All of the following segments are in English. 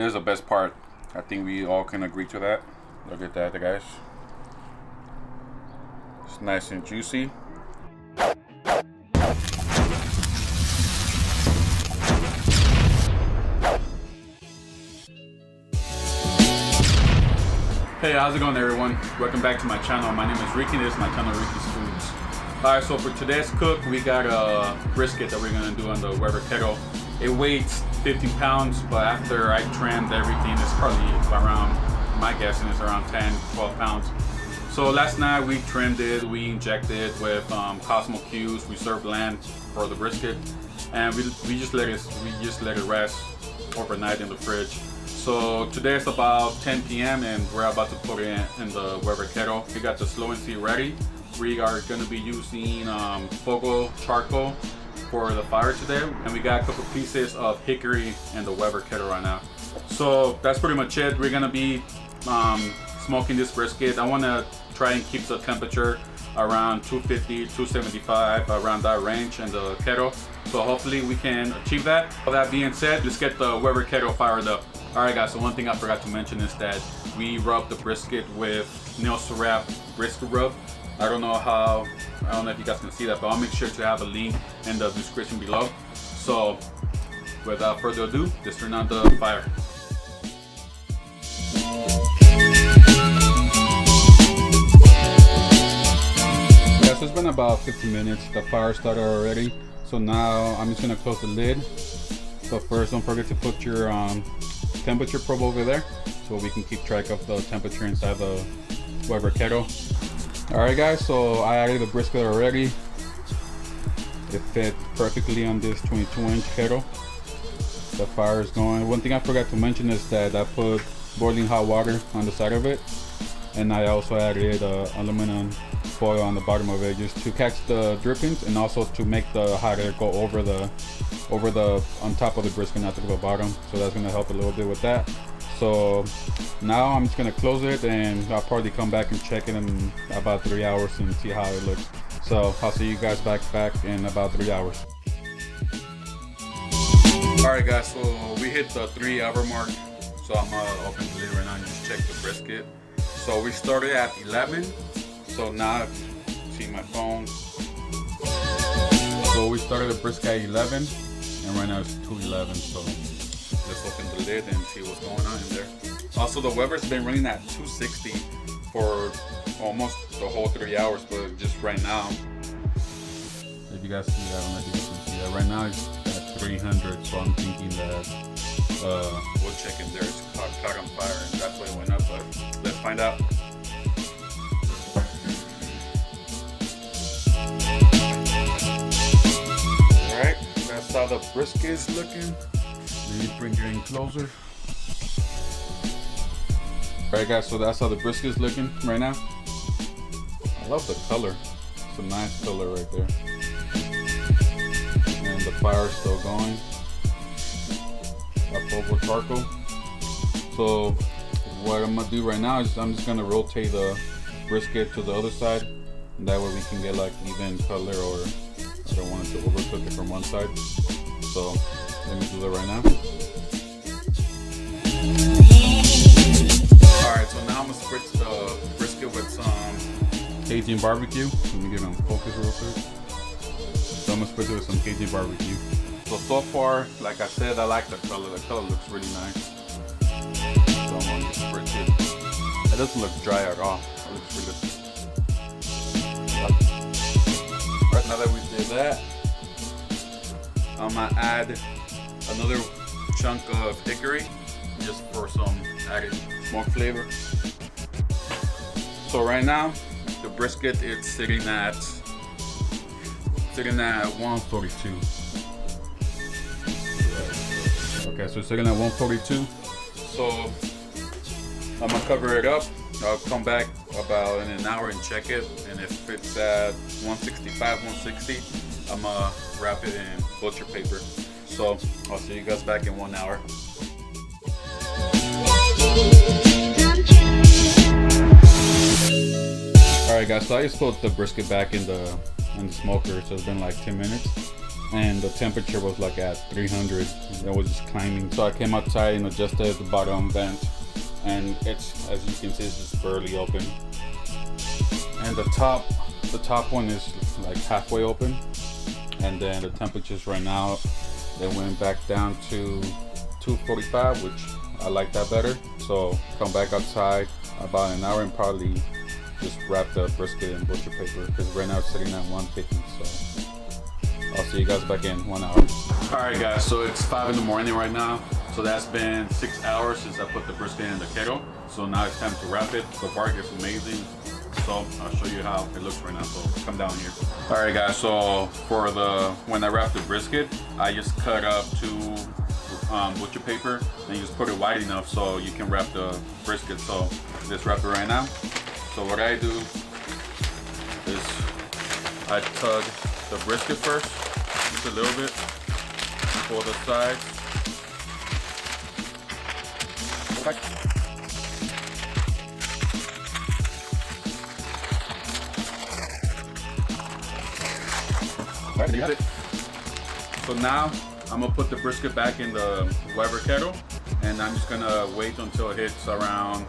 This is the best part. I think we all can agree to that. Look at that, guys. It's nice and juicy. Hey, how's it going, everyone? Welcome back to my channel. My name is Ricky. This is my channel, Rickysfoods. Alright, so for today's cook, we got a brisket that we're gonna do on the WeberKettle. It weighs 15 pounds, but after I trimmed everything, it's probably around, my guessing is around 10, 12 pounds. So last night we trimmed it, we injected with Cosmos Q's reserve land for the brisket, and we just let it rest overnight in the fridge. So today it's about 10 p.m. and we're about to put it in the WeberKettle. We got the slow and sear ready. We are going to be using Fogo Charcoal for the fire today, and we got a couple pieces of hickory in the WeberKettle right now. So that's pretty much it. We're going to be smoking this brisket. I want to try and keep the temperature around 250, 275, around that range in the kettle. So hopefully we can achieve that. With that being said, let's get the WeberKettle fired up. Alright guys, so one thing I forgot to mention is that we rub the brisket with Nielsarap Brisket Rub. I don't know if you guys can see that, but I'll make sure to have a link in the description below. So without further ado, let's turn on the fire. Yes, it's been about 15 minutes. The fire started already. So now I'm just gonna close the lid. But first, don't forget to put your temperature probe over there so we can keep track of the temperature inside the WeberKettle. Alright guys, so I added the brisket already. It fit perfectly on this 22-inch kettle. The fire is going. One thing I forgot to mention is that I put boiling hot water on the side of it, and I also added aluminum foil on the bottom of it just to catch the drippings, and also to make the hot air go over on top of the brisket, not to the bottom. So that's gonna help a little bit with that. So now I'm just gonna close it, and I'll probably come back and check it in about 3 hours and see how it looks. So I'll see you guys back in about 3 hours. Alright guys, so we hit the 3 hour mark. So I'm gonna open the lid right now and just check the brisket. So we started at 11. So now see my phone. So we started the brisket at 11, and right now it's 2:11. So let's open the lid and see what's going on in there. Also, the Weber's been running at 260 for almost the whole 3 hours, but just right now, if you guys see that, I don't know if you guys can see that. Right now it's at 300, so I'm thinking that we'll check in there. It's caught on fire, and that's why it went up. But let's find out. Alright, that's how the brisket is looking. Let me bring it in closer. Alright guys, so that's how the brisket is looking right now. I love the color. It's a nice color right there. And the fire is still going. That Fogo Charcoal. So what I'm gonna do right now is I'm just gonna rotate the brisket to the other side. And that way we can get like even color, or I don't want it to overcook it from one side. So let me do that right now. Alright, so now I'm gonna spritz the brisket with some Cajun barbecue. Let me get on focus real quick. So I'm gonna spritz it with some Cajun barbecue. So far, like I said, I like the color. The color looks really nice. So I'm gonna spritz it. It doesn't look dry at all. It looks really good. Alright, now that we did that, I'm gonna add another chunk of hickory just for some added smoke flavor. So right now the brisket is sitting at 142. Okay, so it's sitting at 142. So I'm gonna cover it up. I'll come back about in an hour and check it, and if it's at 165, 160, I'm gonna wrap it in butcher paper. So I'll see you guys back in 1 hour. Alright guys, so I just put the brisket back in the smoker, so it's been like 10 minutes. and the temperature was like at 300. It was just climbing. So I came outside and adjusted the bottom vent, and it's, as you can see, it's just barely open. And the top one is like halfway open. And then the temperatures right now, they went back down to 245, which I like that better. So come back outside about an hour and probably just wrap the brisket in butcher paper, because right now it's sitting at 150. So I'll see you guys back in 1 hour. All right, guys. So it's 5 in the morning right now. So that's been 6 hours since I put the brisket in the kettle. So now it's time to wrap it. The bark is amazing. So I'll show you how it looks right now. So come down here. All right, guys. So for when I wrap the brisket, I just cut up 2 butcher paper and you just put it wide enough so you can wrap the brisket. So let's wrap it right now. So what I do is I tug the brisket first, just a little bit, pull the sides. There you have it. So now I'm gonna put the brisket back in the WeberKettle, and I'm just gonna wait until it hits around.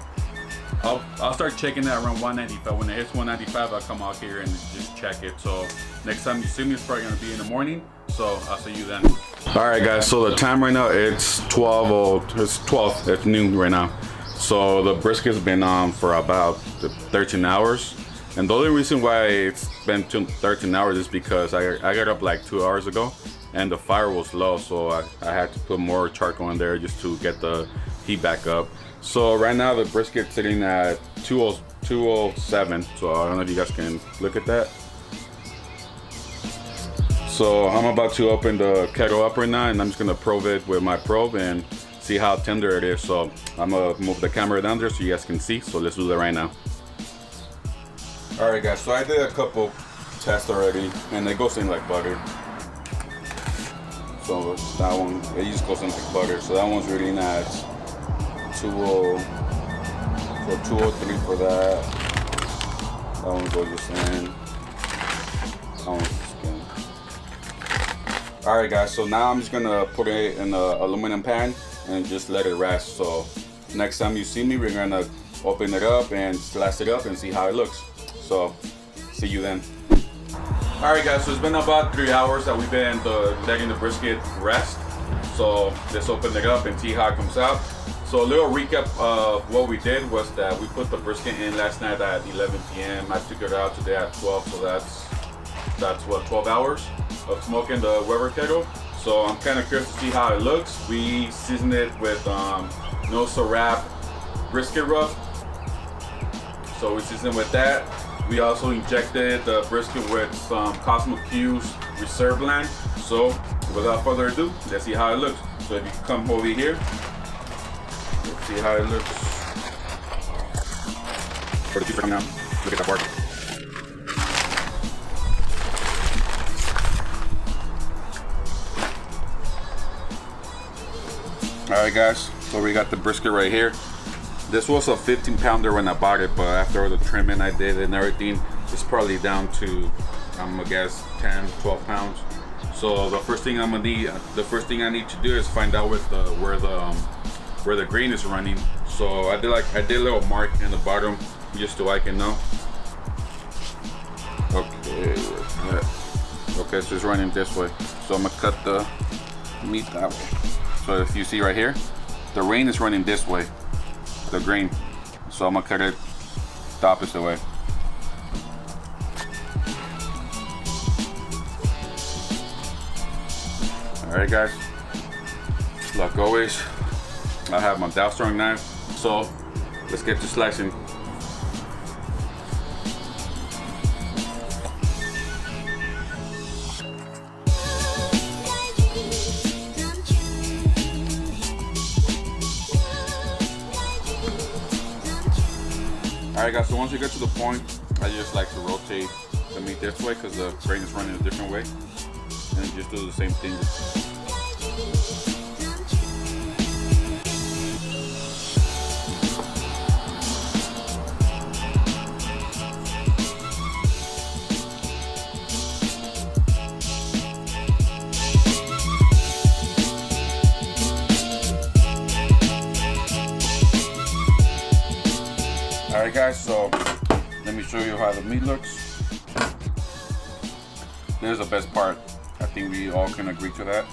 I'll start checking that around 195. When it hits 195, I'll come out here and just check it. So next time you see me, it's probably gonna be in the morning. So I'll see you then. All right, guys. So the time right now, it's 12. It's noon right now. So the brisket's been on for about 13 hours. And the only reason why it's been 13 hours is because I got up like 2 hours ago, and the fire was low, so I had to put more charcoal in there just to get the heat back up. So right now the brisket's sitting at 207. So I don't know if you guys can look at that. So I'm about to open the kettle up right now, and I'm just gonna probe it with my probe and see how tender it is. So I'm gonna move the camera down there so you guys can see. So let's do that right now. All right, guys. So I did a couple tests already, and it goes in like butter. So that one, it just goes in like butter. So that one's really nice. 203 for that. That one goes just in. That one's just in. All right, guys. So now I'm just gonna put it in an aluminum pan and just let it rest. So next time you see me, we're gonna open it up and slice it up and see how it looks. So see you then. All right, guys. So it's been about 3 hours that we've been letting the brisket rest. So let's open it up and see how it comes out. So a little recap of what we did was that we put the brisket in last night at 11 p.m. I took it out today at 12, so that's what, 12 hours of smoking the WeberKettle. So I'm kind of curious to see how it looks. We seasoned it with Nielsarap Brisket Rub. So we seasoned with that. We also injected the brisket with some Cosmos Reserve Land. So without further ado, let's see how it looks. So if you come over here, let's see how it looks. For the future coming out, look at that bark. Alright, guys, so we got the brisket right here. This was a 15-pounder when I bought it, but after all the trimming I did and everything, it's probably down to, I'm gonna guess, 10, 12 pounds. So the first thing I need to do is find out where the grain is running. So I did a little mark in the bottom just so I can know. Okay, okay, so it's running this way. So I'm gonna cut the meat that way. So if you see right here, the grain is running this way. The grain. So I'm gonna cut it the opposite way. Alright, guys, like always, I have my dowel strong knife, so let's get to slicing. Alright, guys, so once you get to the point, I just like to rotate the meat this way because the grain is running a different way, and just do the same thing. Alright guys, so let me show you how the meat looks. This is the best part. I think we all can agree to that.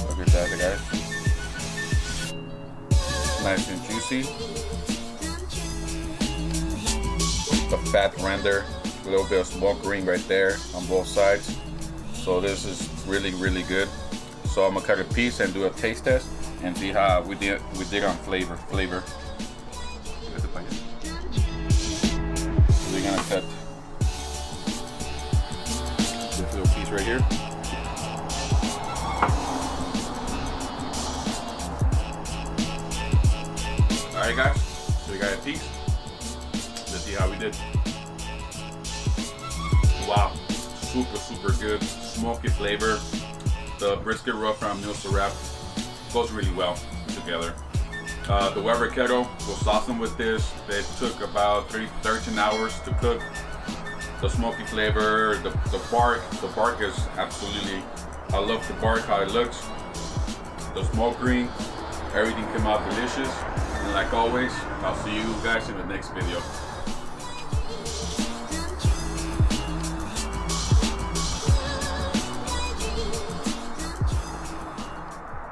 Look at that, guys. Nice and juicy. The fat render, a little bit of smoke ring right there on both sides. So this is really, really good. So I'm gonna cut a piece and do a taste test and see how we did on flavor. So we're gonna cut this little piece right here. Alright guys, so we got a piece. Let's see how we did. Wow, super good, smoky flavor. The brisket rub from Nielsarap goes really well together. The WeberKettle will sauce with this. It took about 13 hours to cook. The smoky flavor, the bark is absolutely, I love the bark, how it looks. The smoke ring, everything came out delicious. And like always, I'll see you guys in the next video.